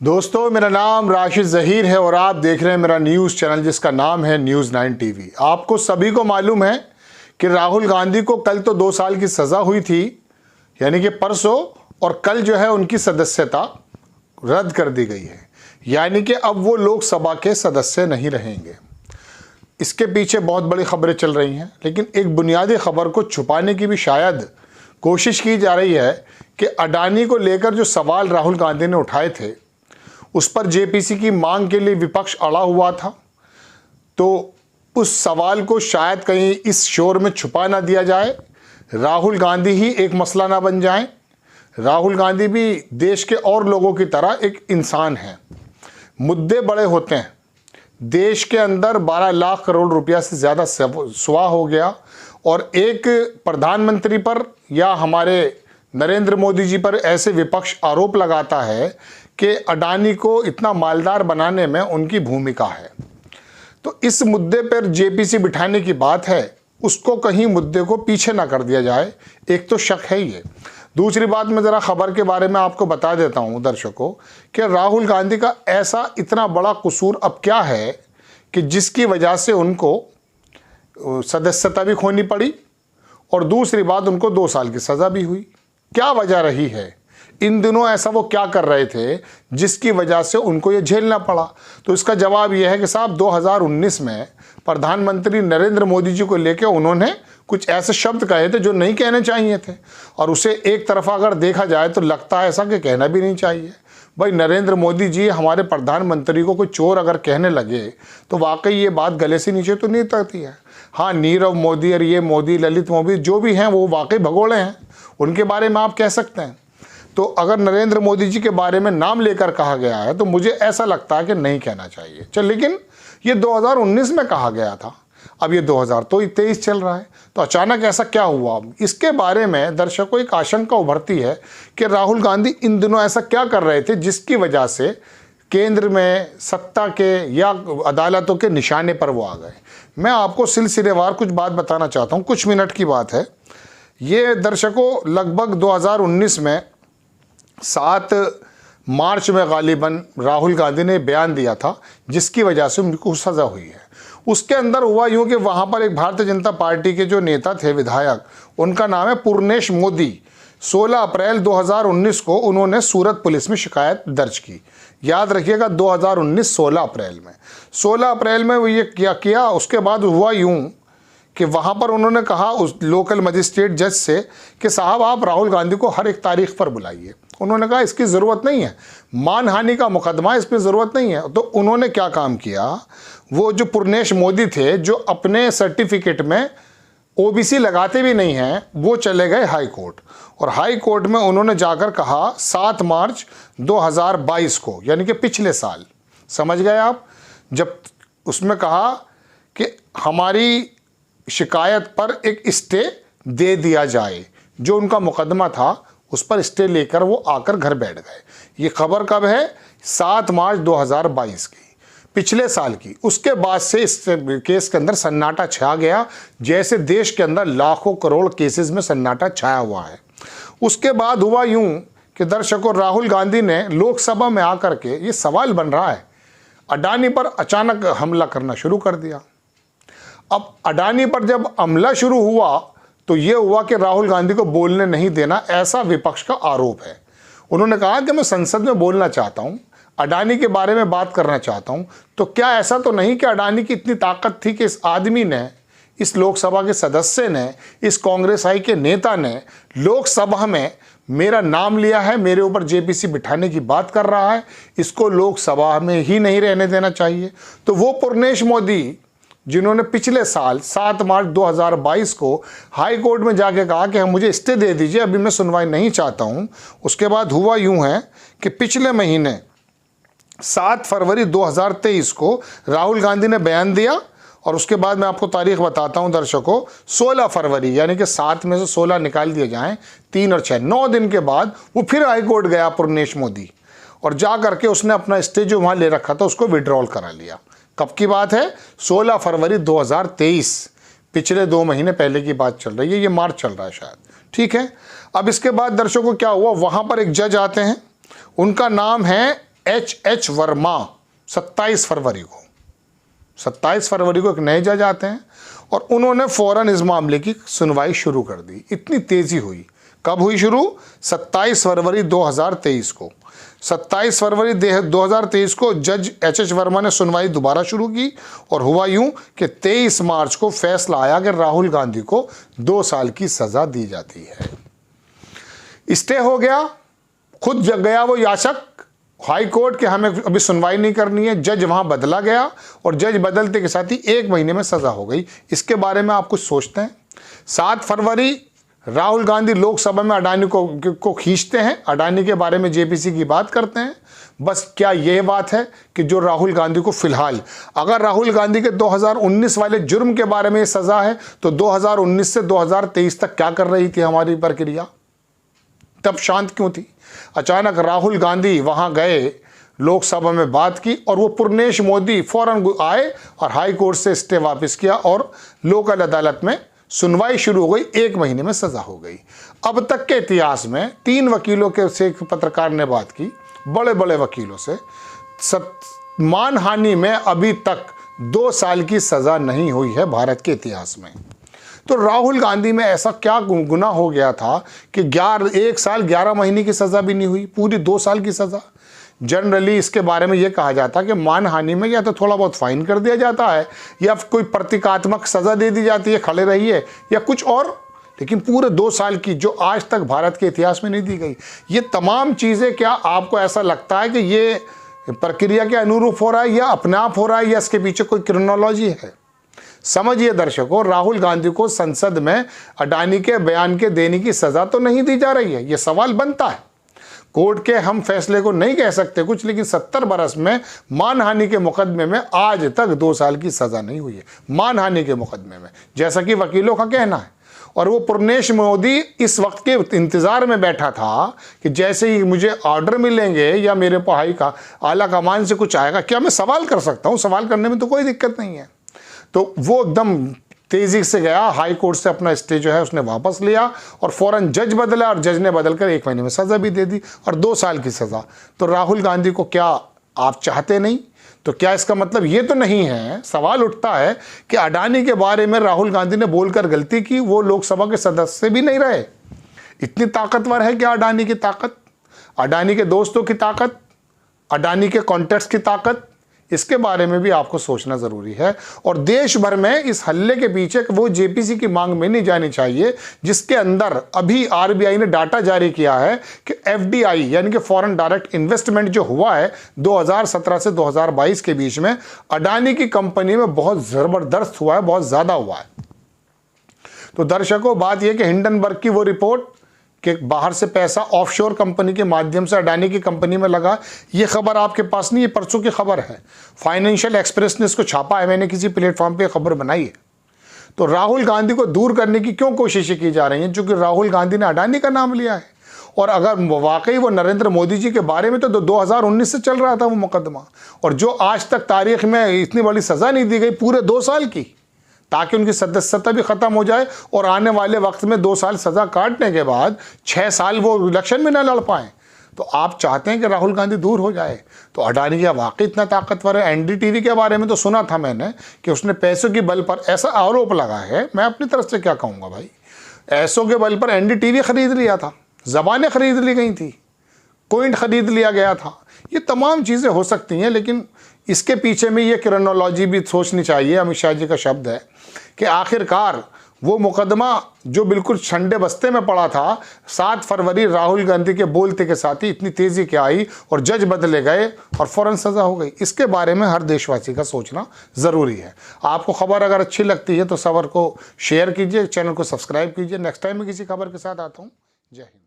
दोस्तों, मेरा नाम राशिद ज़हीर है और आप देख रहे हैं मेरा न्यूज़ चैनल जिसका नाम है न्यूज़ 9 टीवी। आपको सभी को मालूम है कि राहुल गांधी को कल तो 2 साल की सज़ा हुई थी, यानी कि परसों, और कल जो है उनकी सदस्यता रद्द कर दी गई है, यानी कि अब वो लोकसभा के सदस्य नहीं रहेंगे। इसके पीछे बहुत बड़ी खबरें चल रही हैं, लेकिन एक बुनियादी खबर को छुपाने की भी शायद कोशिश की जा रही है कि अडानी को लेकर जो सवाल राहुल गांधी ने उठाए थे उस पर जेपीसी की मांग के लिए विपक्ष अड़ा हुआ था, तो उस सवाल को शायद कहीं इस शोर में छुपा ना दिया जाए, राहुल गांधी ही एक मसला ना बन जाएं। राहुल गांधी भी देश के और लोगों की तरह एक इंसान हैं। मुद्दे बड़े होते हैं। देश के अंदर 12 लाख करोड़ रुपया से ज़्यादा स्वाह हो गया और एक प्रधानमंत्री पर या हमारे नरेंद्र मोदी जी पर ऐसे विपक्ष आरोप लगाता है कि अडानी को इतना मालदार बनाने में उनकी भूमिका है। तो इस मुद्दे पर जेपीसी बिठाने की बात है, उसको कहीं मुद्दे को पीछे ना कर दिया जाए, एक तो शक है ये। दूसरी बात, मैं ज़रा खबर के बारे में आपको बता देता हूँ दर्शकों कि राहुल गांधी का ऐसा इतना बड़ा कसूर अब क्या है कि जिसकी वजह से उनको सदस्यता भी खोनी पड़ी और दूसरी बात उनको 2 साल की सज़ा भी हुई। क्या वजह रही है? इन दिनों ऐसा वो क्या कर रहे थे जिसकी वजह से उनको ये झेलना पड़ा? तो इसका जवाब यह है कि साहब 2019 में प्रधानमंत्री नरेंद्र मोदी जी को लेकर उन्होंने कुछ ऐसे शब्द कहे थे जो नहीं कहने चाहिए थे, और उसे एक तरफा अगर देखा जाए तो लगता है ऐसा कि कहना भी नहीं चाहिए। भाई, नरेंद्र मोदी जी हमारे प्रधानमंत्री को कोई चोर अगर कहने लगे तो वाकई ये बात गले से नीचे तो नहीं उतरती है। हाँ, नीरव मोदी और ये मोदी, ललित मोदी जो भी हैं वो वाकई भगोड़े हैं, उनके बारे में आप कह सकते हैं। तो अगर नरेंद्र मोदी जी के बारे में नाम लेकर कहा गया है तो मुझे ऐसा लगता है कि नहीं कहना चाहिए। चल, लेकिन ये 2019 में कहा गया था, अब ये 2023 चल रहा है, तो अचानक ऐसा क्या हुआ? इसके बारे में दर्शकों एक आशंका उभरती है कि राहुल गांधी इन दिनों ऐसा क्या कर रहे थे जिसकी वजह से केंद्र में सत्ता के या अदालतों के निशाने पर वो आ गए। मैं आपको सिलसिलेवार कुछ बात बताना चाहता हूँ, कुछ मिनट की बात है। ये दर्शकों लगभग 2019 में 7 मार्च में गालिबन राहुल गांधी ने बयान दिया था जिसकी वजह से उनको सज़ा हुई है। उसके अंदर हुआ यूँ कि वहाँ पर एक भारतीय जनता पार्टी के जो नेता थे, विधायक, उनका नाम है पूर्णेश मोदी। 16 अप्रैल 2019 को उन्होंने सूरत पुलिस में शिकायत दर्ज की। याद रखिएगा, 2019 16 अप्रैल में। 16 अप्रैल में वो ये क्या किया, उसके बाद हुआ यूँ कि वहाँ पर उन्होंने कहा उस लोकल मजिस्ट्रेट जज से कि साहब आप राहुल गांधी को हर एक तारीख पर बुलाइए। उन्होंने कहा इसकी ज़रूरत नहीं है, मानहानि का मुकदमा, इस पर ज़रूरत नहीं है। तो उन्होंने क्या काम किया, वो जो पूर्णेश मोदी थे जो अपने सर्टिफिकेट में ओबीसी लगाते भी नहीं हैं, वो चले गए हाई कोर्ट, और हाई कोर्ट में उन्होंने जाकर कहा 7 मार्च 2022 को, यानी कि पिछले साल, समझ गए आप, जब उसमें कहा कि हमारी शिकायत पर एक स्टे दे दिया जाए, जो उनका मुकदमा था उस पर स्टे लेकर वो आकर घर बैठ गए। ये खबर कब है? 7 मार्च 2022 की, पिछले साल की। उसके बाद से इस केस के अंदर सन्नाटा छा गया, जैसे देश के अंदर लाखों करोड़ केसेस में सन्नाटा छाया हुआ है। उसके बाद हुआ यूं कि दर्शकों, राहुल गांधी ने लोकसभा में आकर के ये सवाल बन रहा है, अडानी पर अचानक हमला करना शुरू कर दिया। अब अडानी पर जब हमला शुरू हुआ तो ये हुआ कि राहुल गांधी को बोलने नहीं देना, ऐसा विपक्ष का आरोप है। उन्होंने कहा कि मैं संसद में बोलना चाहता हूँ, अडानी के बारे में बात करना चाहता हूँ। तो क्या ऐसा तो नहीं कि अडानी की इतनी ताकत थी कि इस आदमी ने, इस लोकसभा के सदस्य ने, इस कांग्रेस आई के नेता ने लोकसभा में मेरा नाम लिया है, मेरे ऊपर जेपीसी बिठाने की बात कर रहा है, इसको लोकसभा में ही नहीं रहने देना चाहिए। तो वो पूर्णेश मोदी जिन्होंने पिछले साल 7 मार्च 2022 को हाई कोर्ट में जाके कहा कि हम मुझे स्टे दे दीजिए, अभी मैं सुनवाई नहीं चाहता हूं। उसके बाद हुआ यूं है कि पिछले महीने 7 फरवरी 2023 को राहुल गांधी ने बयान दिया, और उसके बाद मैं आपको तारीख बताता हूं दर्शकों, 16 फरवरी, यानी कि 7 में से 16 निकाल दिए जाएं, 3 और 6, 9 दिन के बाद वो फिर हाई कोर्ट गया पूर्णेश मोदी, और जा करके उसने अपना स्टे जो वहाँ ले रखा था उसको विड्रॉल करा लिया। कब की बात है? 16 फरवरी 2023, पिछले 2 महीने पहले की बात चल रही है, ये मार्च चल रहा है शायद, ठीक है। अब इसके बाद दर्शकों क्या हुआ, वहाँ पर एक जज आते हैं, उनका नाम है एच वर्मा 27 फरवरी को एक नए जज आते हैं और उन्होंने फौरन इस मामले की सुनवाई शुरू कर दी। इतनी तेज़ी हुई, कब हुई शुरू? 27 फरवरी 2023 को। 27 फरवरी 2023 को जज एच वर्मा ने सुनवाई दोबारा शुरू की और हुआ यूं कि 23 मार्च को फैसला आया कि राहुल गांधी को 2 साल की सज़ा दी जाती है। स्टे हो गया, खुद जग गया वो याचक हाई कोर्ट के, हमें अभी सुनवाई नहीं करनी है। जज वहां बदला गया और जज बदलते के साथ ही 1 महीने में सज़ा हो गई। इसके बारे में आप कुछ सोचते हैं? 7 फरवरी राहुल गांधी लोकसभा में अडानी को खींचते हैं, अडानी के बारे में जेपीसी की बात करते हैं। बस क्या यह बात है कि जो राहुल गांधी को फिलहाल, अगर राहुल गांधी के 2019 वाले जुर्म के बारे में सज़ा है तो 2019 से 2023 तक क्या कर रही थी हमारी प्रक्रिया? तब शांत क्यों थी? अचानक राहुल गांधी वहां गए, लोकसभा में बात की और वो पुरनेश मोदी फौरन आए और हाई कोर्ट से स्टे वापस किया और लोकल अदालत में सुनवाई शुरू हो गई। 1 महीने में सजा हो गई। अब तक के इतिहास में 3 वकीलों के से एक पत्रकार ने बात की, बड़े बड़े वकीलों से, मानहानि में अभी तक 2 साल की सजा नहीं हुई है भारत के इतिहास में। तो राहुल गांधी में ऐसा क्या गुनाह हो गया था कि 1 साल 11 महीने की सज़ा भी नहीं हुई, पूरी 2 साल की सज़ा? जनरली इसके बारे में यह कहा जाता है कि मानहानि में या तो थोड़ा बहुत फाइन कर दिया जाता है या कोई प्रतीकात्मक सज़ा दे दी जाती है, खड़े रहिए, या कुछ और, लेकिन पूरे 2 साल की जो आज तक भारत के इतिहास में नहीं दी गई। ये तमाम चीज़ें, क्या आपको ऐसा लगता है कि ये प्रक्रिया के अनुरूप हो रहा है या अपने आप हो रहा है या इसके पीछे कोई क्रोनोलॉजी है? समझिए दर्शकों, राहुल गांधी को संसद में अडानी के बयान के देने की सज़ा तो नहीं दी जा रही है। ये सवाल बनता है। कोर्ट के हम फैसले को नहीं कह सकते कुछ, लेकिन 70 बरस में मानहानि के मुकदमे में आज तक 2 साल की सज़ा नहीं हुई है, मानहानि के मुकदमे में, जैसा कि वकीलों का कहना है। और वो पुरनेश मोदी इस वक्त के इंतज़ार में बैठा था कि जैसे ही मुझे ऑर्डर मिलेंगे या मेरे पहाई का आला कमान से कुछ आएगा, क्या मैं सवाल कर सकता हूँ? सवाल करने में तो कोई दिक्कत नहीं है। तो वो एकदम तेज़ी से गया, हाई कोर्ट से अपना स्टे जो है उसने वापस लिया और फौरन जज बदला और जज ने बदलकर 1 महीने में सज़ा भी दे दी और 2 साल की सज़ा। तो राहुल गांधी को क्या आप चाहते नहीं? तो क्या इसका मतलब ये तो नहीं है, सवाल उठता है कि अडानी के बारे में राहुल गांधी ने बोलकर गलती की, वो लोकसभा के सदस्य भी नहीं रहे। इतनी ताकतवर है क्या अडानी की ताकत, अडानी के दोस्तों की ताकत, अडानी के कॉन्टैक्ट्स की ताकत? इसके बारे में भी आपको सोचना जरूरी है। और देश भर में इस हल्ले के पीछे वो जेपीसी की मांग में नहीं जानी चाहिए, जिसके अंदर अभी आरबीआई ने डाटा जारी किया है कि एफडीआई यानी कि फॉरेन डायरेक्ट इन्वेस्टमेंट जो हुआ है 2017 से 2022 के बीच में अडानी की कंपनी में बहुत जबरदस्त हुआ है, बहुत ज्यादा हुआ है। तो दर्शकों, बात यह कि हिंडनबर्ग की वो रिपोर्ट कि बाहर से पैसा ऑफशोर कंपनी के माध्यम से अडानी की कंपनी में लगा, ये खबर आपके पास नहीं, ये परसों की खबर है। फाइनेंशियल एक्सप्रेस ने इसको छापा है, मैंने किसी प्लेटफॉर्म पे खबर बनाई है। तो राहुल गांधी को दूर करने की क्यों कोशिशें की जा रही हैं? क्योंकि राहुल गांधी ने अडानी का नाम लिया है। और अगर वाकई वो नरेंद्र मोदी जी के बारे में तो 2019 से चल रहा था वो मुकदमा, और जो आज तक तारीख में इतनी बड़ी सज़ा नहीं दी गई पूरे 2 साल की, ताकि उनकी सदस्यता भी खत्म हो जाए और आने वाले वक्त में 2 साल सजा काटने के बाद 6 साल वो इलेक्शन भी ना लड़ पाए। तो आप चाहते हैं कि राहुल गांधी दूर हो जाए? तो अडानी क्या वाकई इतना ताकतवर है? एनडीटीवी के बारे में तो सुना था मैंने कि उसने पैसों के बल पर, ऐसा आरोप लगा है, मैं अपनी तरफ से क्या कहूँगा भाई, पैसों के बल पर एनडीटीवी खरीद लिया था, ज़बानें खरीद ली गई थी, कोइंट खरीद लिया गया था। ये तमाम चीज़ें हो सकती हैं, लेकिन इसके पीछे में ये क्रोनोलॉजी भी सोचनी चाहिए। अमित शाह जी का शब्द है कि आखिरकार वो मुकदमा जो बिल्कुल ठंडे बस्ते में पड़ा था, 7 फरवरी राहुल गांधी के बोलते के साथ ही इतनी तेज़ी क्या आई और जज बदले गए और फ़ौरन सज़ा हो गई। इसके बारे में हर देशवासी का सोचना ज़रूरी है। आपको खबर अगर अच्छी लगती है तो खबर को शेयर कीजिए, चैनल को सब्सक्राइब कीजिए। नेक्स्ट टाइम मैं किसी खबर के साथ आता हूँ। जय हिंद।